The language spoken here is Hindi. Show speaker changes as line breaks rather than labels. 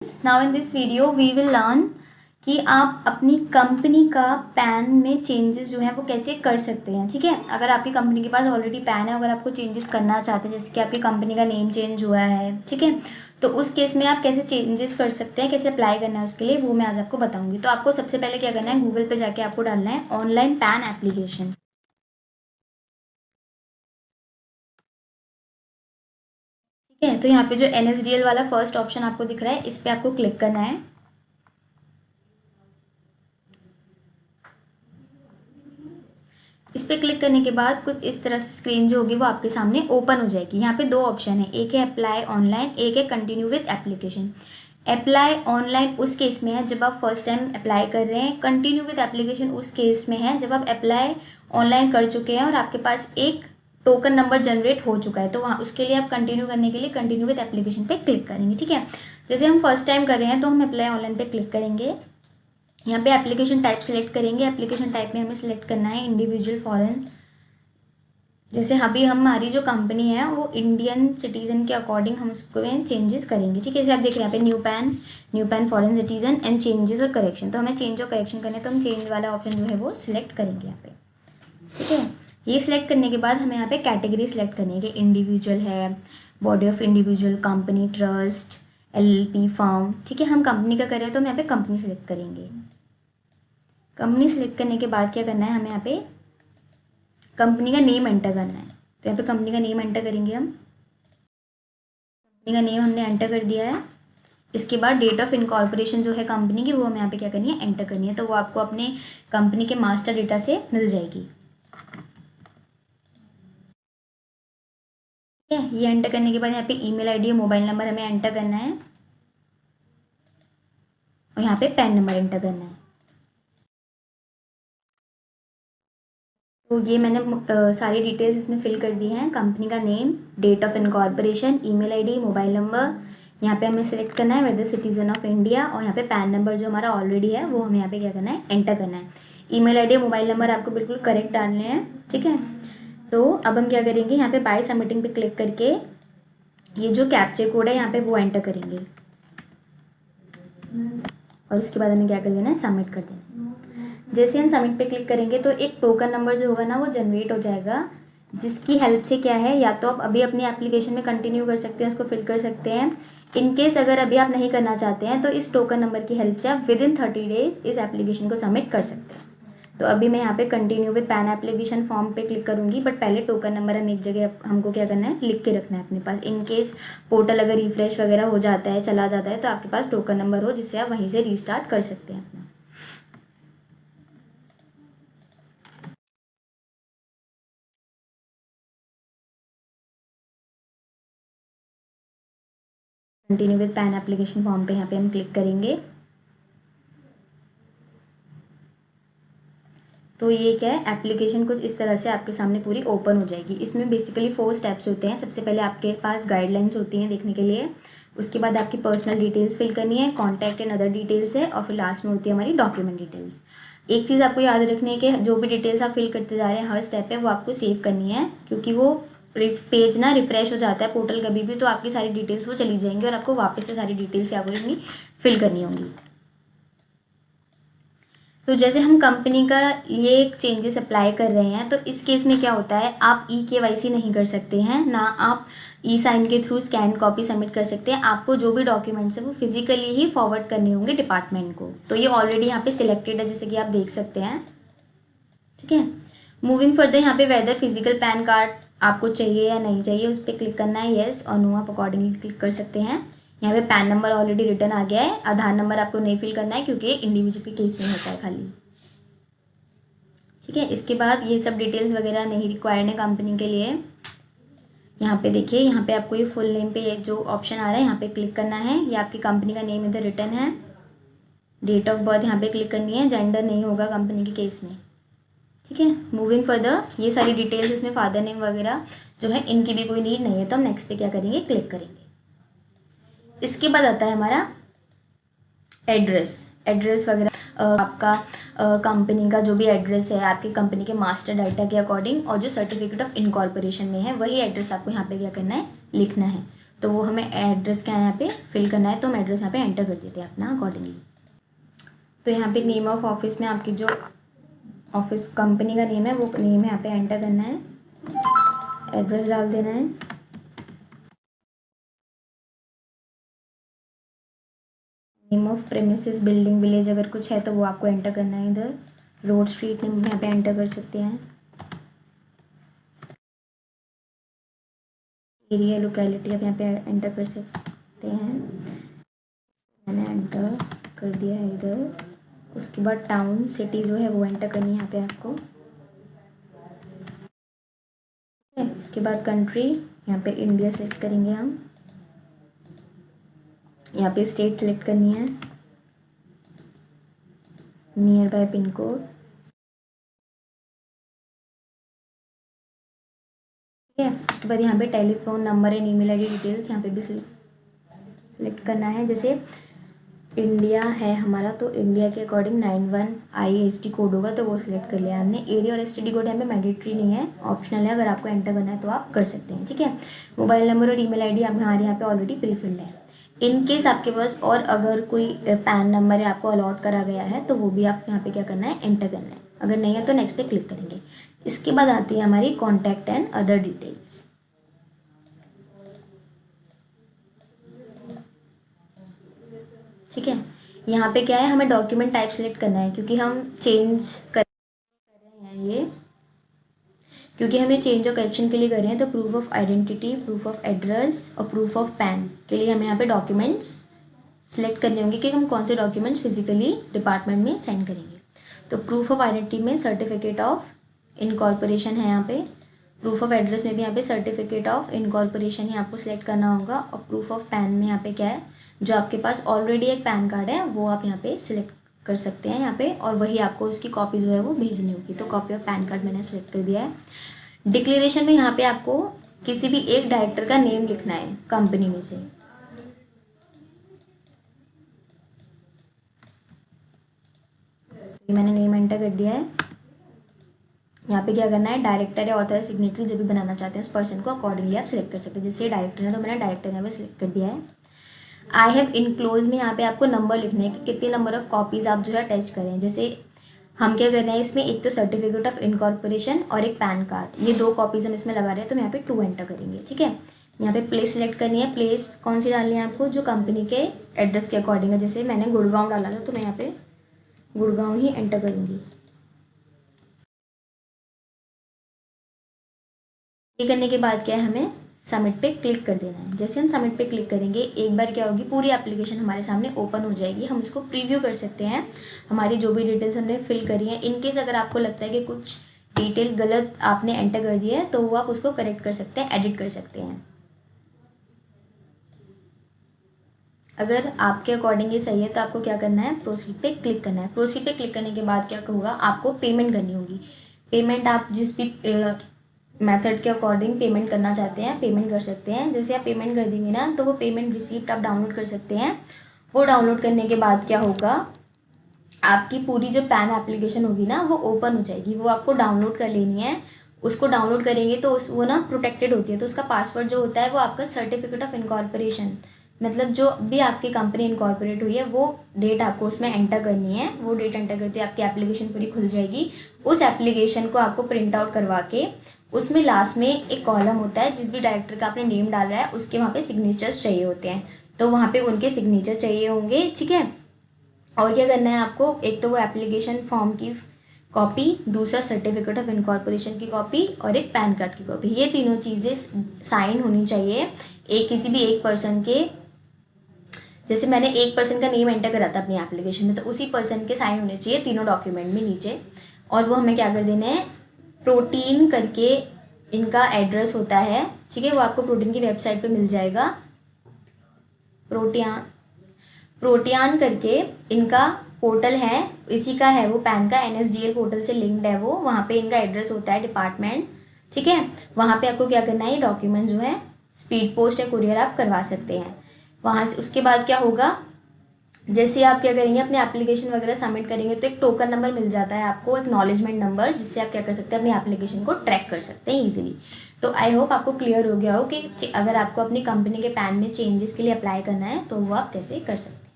Now in this video we will learn कि आप अपनी कंपनी का पैन में चेंजेस जो है वो कैसे कर सकते हैं। ठीक है, अगर आपकी कंपनी के पास ऑलरेडी पैन है, अगर आपको चेंजेस करना चाहते हैं, जैसे कि आपकी कंपनी का नेम चेंज हुआ है, ठीक है, तो उस केस में आप कैसे चेंजेस कर सकते हैं, कैसे अप्लाई करना है उसके लिए, वो मैं आज आपको बताऊंगी। तो आपको सबसे पहले क्या करना है, गूगल पे जाके आपको डालना है ऑनलाइन पैन एप्लीकेशन। ठीक है, तो यहाँ पे जो NSDL वाला फर्स्ट ऑप्शन आपको दिख रहा है, इस पर आपको क्लिक करना है। इस पर क्लिक करने के बाद कुछ इस तरह से स्क्रीन जो होगी वो आपके सामने ओपन हो जाएगी। यहाँ पे दो ऑप्शन है, एक है अप्लाई ऑनलाइन, एक है continue with application. Apply online उस केस में है जब आप फर्स्ट टाइम अप्लाई कर रहे हैं, कंटिन्यू विद एप्लीकेशन उस केस में है जब आप अप्लाई ऑनलाइन कर चुके हैं और आपके पास एक टोकन नंबर जनरेट हो चुका है। तो वहाँ उसके लिए आप कंटिन्यू करने के लिए कंटिन्यू विद एप्लीकेशन पे क्लिक करेंगे। ठीक है, जैसे हम फर्स्ट टाइम कर रहे हैं तो हम अप्लाई ऑनलाइन पे क्लिक करेंगे। यहाँ पे एप्लीकेशन टाइप सेलेक्ट करेंगे। एप्लीकेशन टाइप में हमें सेलेक्ट करना है इंडिविजुअल फॉरेन। जैसे अभी हमारी जो कंपनी है वो इंडियन सिटीजन के अकॉर्डिंग हम उसको चेंजेस करेंगे। ठीक है, जैसे आप देख रहे हैं यहाँ पे new pan foreign citizen and changes और करेक्शन। तो हमें चेंज और करेक्शन करने तो हम चेंज वाला ऑप्शन जो है वो सिलेक्ट करेंगे यहाँ पे। ठीक है, ये सिलेक्ट करने के बाद हमें यहाँ पे कैटेगरी सिलेक्ट करनी है कि इंडिविजुअल है, body of individual, company, trust, LLP, firm. ठीक है, हम कंपनी का कर रहे हैं तो हम यहाँ पे कंपनी सेलेक्ट करेंगे। कंपनी सेलेक्ट करने के बाद क्या करना है, हमें यहाँ पे कंपनी का नेम एंटर करना है। तो यहाँ पे कंपनी का नेम एंटर करेंगे हम। कंपनी का नेम हमने एंटर कर दिया है। इसके बाद डेट ऑफ इनकॉर्पोरेशन जो है कंपनी की, वो हमें यहाँ पे क्या करनी है, एंटर करनी है। तो वो आपको अपने कंपनी के मास्टर डेटा से मिल जाएगी। ठीक है, ये एंटर करने के बाद यहाँ पे ईमेल ID और मोबाइल नंबर हमें एंटर करना है और यहाँ पे पैन नंबर एंटर करना है। तो ये मैंने सारी डिटेल्स इसमें फिल कर दी हैं। कंपनी का name, date of incorporation, email ID, mobile number. यहाँ पे हमें सेलेक्ट करना है वेदर सिटीजन ऑफ इंडिया और यहाँ पे पैन नंबर जो हमारा ऑलरेडी है वो हमें यहाँ पे क्या करना है, एंटर करना है। ईमेल ID और मोबाइल नंबर आपको बिल्कुल करेक्ट डालने हैं। ठीक है, तो अब हम क्या करेंगे, यहाँ पे बाय सबमिटिंग पे क्लिक करके ये जो कैप्चे कोड है यहाँ पे वो एंटर करेंगे और इसके बाद हमें क्या कर देना है, सबमिट कर देना है। जैसे हम सबमिट पे क्लिक करेंगे तो एक टोकन नंबर जो होगा ना वो जनरेट हो जाएगा, जिसकी हेल्प से क्या है, या तो आप अभी अपनी एप्लीकेशन में कंटिन्यू कर सकते हैं, उसको फिल कर सकते हैं। इनकेस अगर अभी आप नहीं करना चाहते हैं तो इस टोकन नंबर की हेल्प से आप विद इन 30 डेज इस एप्लीकेशन को सबमिट कर सकते हैं। तो अभी मैं यहाँ पे continue with pan application form पे क्लिक करूँगी, बट पहले टोकन नंबर हम एक जगह हमको क्या करना है, लिख के रखना है अपने पास। इनकेस पोर्टल अगर रिफ्रेश वगैरह हो जाता है, चला जाता है, तो आपके पास टोकन नंबर हो जिससे आप वहीं से रीस्टार्ट कर सकते हैं अपना। Continue with pan application form पे यहाँ पे हम क्लिक करेंगे। तो ये क्या है, एप्लीकेशन कुछ इस तरह से आपके सामने पूरी ओपन हो जाएगी। इसमें बेसिकली 4 स्टेप्स होते हैं। सबसे पहले आपके पास गाइडलाइंस होती हैं देखने के लिए, उसके बाद आपकी पर्सनल डिटेल्स फिल करनी है, कॉन्टैक्ट एंड अदर डिटेल्स है, और फिर लास्ट में होती है हमारी डॉक्यूमेंट डिटेल्स। एक चीज़ आपको याद रखनी है कि जो भी डिटेल्स आप फिल करते जा रहे हैं हर स्टेप पे, वो आपको सेव करनी है, क्योंकि वो पेज ना रिफ्रेश हो जाता है पोर्टल कभी भी, तो आपकी सारी डिटेल्स वो चली जाएंगी और आपको वापस से सारी डिटेल्स या अपनी फिल करनी होंगी। तो जैसे हम कंपनी का ये चेंजेस अप्लाई कर रहे हैं, तो इस केस में क्या होता है, आप eKYC नहीं कर सकते हैं, ना आप E-साइन के थ्रू स्कैन कॉपी सबमिट कर सकते हैं। आपको जो भी डॉक्यूमेंट्स है वो फिजिकली ही फॉरवर्ड करने होंगे डिपार्टमेंट को। तो ये ऑलरेडी यहाँ पे सिलेक्टेड है, जैसे कि आप देख सकते हैं। ठीक है, मूविंग फर्दर यहाँ पे वेदर फिजिकल पैन कार्ड आपको चाहिए या नहीं चाहिए, उस पर क्लिक करना है, येस और नो आप अकॉर्डिंगली क्लिक कर सकते हैं। यहाँ पे पैन नंबर ऑलरेडी रिटर्न आ गया है। आधार नंबर आपको नहीं फिल करना है क्योंकि इंडिविजुअल के केस में होता है खाली। ठीक है, इसके बाद ये सब डिटेल्स वगैरह नहीं रिक्वायर्ड है कंपनी के लिए। यहाँ पे देखिए, यहाँ पे आपको ये फुल नेम पे एक जो ऑप्शन आ रहा है यहाँ पे क्लिक करना है। ये आपकी कंपनी का नेम इधर रिटर्न है। डेट ऑफ बर्थ यहाँ पे क्लिक करनी है, जेंडर नहीं होगा कंपनी के केस में। ठीक है, मूविंग फर्दर ये सारी डिटेल्स इसमें फादर नेम वगैरह जो है इनकी भी कोई नीड नहीं है, तो हम नेक्स्ट पे क्या करेंगे, क्लिक करेंगे। इसके बाद आता है हमारा एड्रेस वगैरह, आपका कंपनी का जो भी एड्रेस है आपकी कंपनी के मास्टर डाटा के अकॉर्डिंग, और जो सर्टिफिकेट ऑफ इनकॉर्पोरेशन में है वही एड्रेस आपको यहाँ पे क्या करना है, लिखना है। तो वो हमें एड्रेस क्या यहाँ पे फिल करना है, तो हम एड्रेस यहाँ पे एंटर कर देते हैं अपना अकॉर्डिंगली। तो यहाँ पे नेम ऑफ ऑफिस में आपकी जो ऑफिस कंपनी का नेम है वो नेम यहाँ पे एंटर करना है, एड्रेस डाल देना है। Name of premises, building, village अगर कुछ है तो वो आपको एंटर करना है इधर। रोड, स्ट्रीट नेम यहाँ पे एंटर कर सकते हैं। एरिया, लोकेलिटी आप यहाँ पे एंटर कर सकते हैं। मैंने एंटर कर दिया है इधर। उसके बाद टाउन, सिटी जो है वो एंटर करनी है यहाँ पे आपको। उसके बाद कंट्री, यहाँ पे इंडिया सेलेक्ट करेंगे हम। यहाँ पे स्टेट सेलेक्ट करनी है। नियर बाय पिन कोड, ठीक है। उसके बाद यहाँ पे telephone number and email ID details यहाँ पे भी सिलेक्ट करना है। जैसे इंडिया है हमारा तो इंडिया के अकॉर्डिंग 91 IST कोड होगा तो वो सिलेक्ट कर लिया हमने। एरिया और STD कोड यहाँ पे मैंडेटरी नहीं है, ऑप्शनल है। अगर आपको एंटर करना है तो आप कर सकते हैं, ठीक है। मोबाइल नंबर और ईमेल आईडी हमारे यहाँ पे ऑलरेडी प्रीफिल्ड है। इन केस आपके पास और अगर कोई पैन नंबर है आपको अलॉट करा गया है तो वो भी आप यहाँ पे क्या करना है, एंटर करना है। अगर नहीं है तो नेक्स्ट पे क्लिक करेंगे। इसके बाद आती है हमारी कॉन्टैक्ट एंड अदर डिटेल्स, ठीक है। यहाँ पे क्या है, हमें डॉक्यूमेंट टाइप सेलेक्ट करना है क्योंकि हम चेंज कर रहे हैं ये, क्योंकि हमें चेंज और करेक्शन के लिए कर रहे हैं। तो proof of identity, proof of address और प्रूफ ऑफ पैन के लिए हमें यहाँ पे डॉक्यूमेंट्स सेलेक्ट करने होंगे कि हम कौन से डॉक्यूमेंट्स फिजिकली डिपार्टमेंट में सेंड करेंगे। तो प्रूफ ऑफ आइडेंटिटी में सर्टिफिकेट ऑफ इनकॉर्पोरेशन है यहाँ पे। प्रूफ ऑफ एड्रेस में भी यहाँ पे सर्टिफिकेट ऑफ इनकॉर्पोरेशन ही आपको सेलेक्ट करना होगा। और प्रूफ ऑफ पैन में यहाँ पे क्या है, जो आपके पास ऑलरेडी एक पैन कार्ड है वो आप यहाँ पे सिलेक्ट कर सकते हैं यहाँ पे, और वही आपको उसकी कॉपी जो है वो भेजनी होगी। तो कॉपी ऑफ पैन कार्ड मैंने सेलेक्ट कर दिया है। डिक्लेरेशन में यहाँ पे आपको किसी भी एक डायरेक्टर का नेम लिखना है कंपनी में से। मैंने नेम एंटर कर दिया है। यहाँ पे क्या करना है, डायरेक्टर या ऑथर सिग्नेटरी जो भी बनाना चाहते हैं उस पर्सन को अकॉर्डिंगली आप सिलेक्ट कर सकते हैं। जैसे डायरेक्टर है तो मैंने डायरेक्टर यहाँ पे सिलेक्ट कर दिया है। आई हैव इनक्लोज में यहाँ पे आपको नंबर लिखना है कि कितने नंबर ऑफ कॉपीज आप जो है अटैच करें। जैसे हम क्या करना है इसमें, एक तो सर्टिफिकेट ऑफ इनकॉर्पोरेशन और एक पैन कार्ड, ये 2 कॉपीज हम इसमें लगा रहे हैं तो हम यहाँ पे 2 एंटर करेंगे, ठीक है। यहाँ पे प्लेस सेलेक्ट करनी है। प्लेस कौन सी डालनी है आपको, जो कंपनी के एड्रेस के अकॉर्डिंग है। जैसे मैंने गुड़गांव डाला था तो मैं यहाँ पे गुड़गांव ही एंटर करूँगी। ये करने के बाद क्या है, हमें सबमिट पे क्लिक कर देना है। जैसे हम सबमिट पे क्लिक करेंगे एक बार क्या होगी, पूरी एप्लीकेशन हमारे सामने ओपन हो जाएगी। हम इसको प्रीव्यू कर सकते हैं, हमारी जो भी डिटेल्स हमने फिल करी है। इनकेस अगर आपको लगता है कि कुछ डिटेल गलत आपने एंटर कर दी है तो वो आप उसको करेक्ट कर सकते हैं, एडिट कर सकते हैं। अगर आपके अकॉर्डिंग ये सही है तो आपको क्या करना है, प्रोसीड पे क्लिक करना है। प्रोसीड पे क्लिक करने के बाद क्या होगा, आपको पेमेंट करनी होगी। पेमेंट आप जिस भी मेथड के अकॉर्डिंग पेमेंट करना चाहते हैं पेमेंट कर सकते हैं। जैसे आप पेमेंट कर देंगे ना तो वो पेमेंट रिसीप्ट आप डाउनलोड कर सकते हैं। वो डाउनलोड करने के बाद क्या होगा, आपकी पूरी जो पैन एप्लीकेशन होगी ना वो ओपन हो जाएगी। वो आपको डाउनलोड कर लेनी है। उसको डाउनलोड करेंगे तो वो ना प्रोटेक्टेड होती है। तो उसका पासवर्ड जो होता है वो आपका सर्टिफिकेट ऑफ इनकॉर्पोरेशन, मतलब जो भी आपकी कंपनी इनकॉर्पोरेट हुई है वो डेट आपको उसमें एंटर करनी है। वो डेट एंटर करते आपकी एप्लीकेशन पूरी खुल जाएगी। उस एप्लीकेशन को आपको प्रिंट आउट करवा के उसमें लास्ट में एक कॉलम होता है, जिस भी डायरेक्टर का आपने नेम डाला है उसके वहाँ पे सिग्नेचर्स चाहिए होते हैं, तो वहाँ पे उनके सिग्नेचर चाहिए होंगे, ठीक है। और क्या करना है आपको, एक तो वो एप्लीकेशन फॉर्म की कॉपी, दूसरा सर्टिफिकेट ऑफ इनकॉर्पोरेशन की कॉपी और एक पैन कार्ड की कॉपी। ये तीनों चीज़ें साइन होनी चाहिए एक किसी भी एक पर्सन के। जैसे मैंने एक पर्सन का नेम एंटर करा था अपनी एप्लीकेशन में, तो उसी पर्सन के साइन होने चाहिए तीनों डॉक्यूमेंट में नीचे। और वो हमें क्या कर देना है, प्रोटीन करके इनका एड्रेस होता है, ठीक है। वो आपको प्रोटीन की वेबसाइट पे मिल जाएगा। प्रोटियान करके इनका पोर्टल है, इसी का है वो पैन का NSDL पोर्टल से लिंक्ड है वो। वहाँ पे इनका एड्रेस होता है डिपार्टमेंट, ठीक है। वहाँ पे आपको क्या करना है, ये डॉक्यूमेंट जो है स्पीड पोस्ट या कुरियर आप करवा सकते हैं वहाँ से। उसके बाद क्या होगा, जैसे आप क्या करेंगे अपने एप्लीकेशन वगैरह सबमिट करेंगे तो एक टोकन नंबर मिल जाता है आपको, एक्नॉलेजमेंट नंबर, जिससे आप क्या कर सकते हैं अपनी एप्लीकेशन को ट्रैक कर सकते हैं ईजिली। तो आई होप आपको क्लियर हो गया हो कि अगर आपको अपनी कंपनी के पैन में चेंजेस के लिए अप्लाई करना है तो वो आप कैसे कर सकते हैं।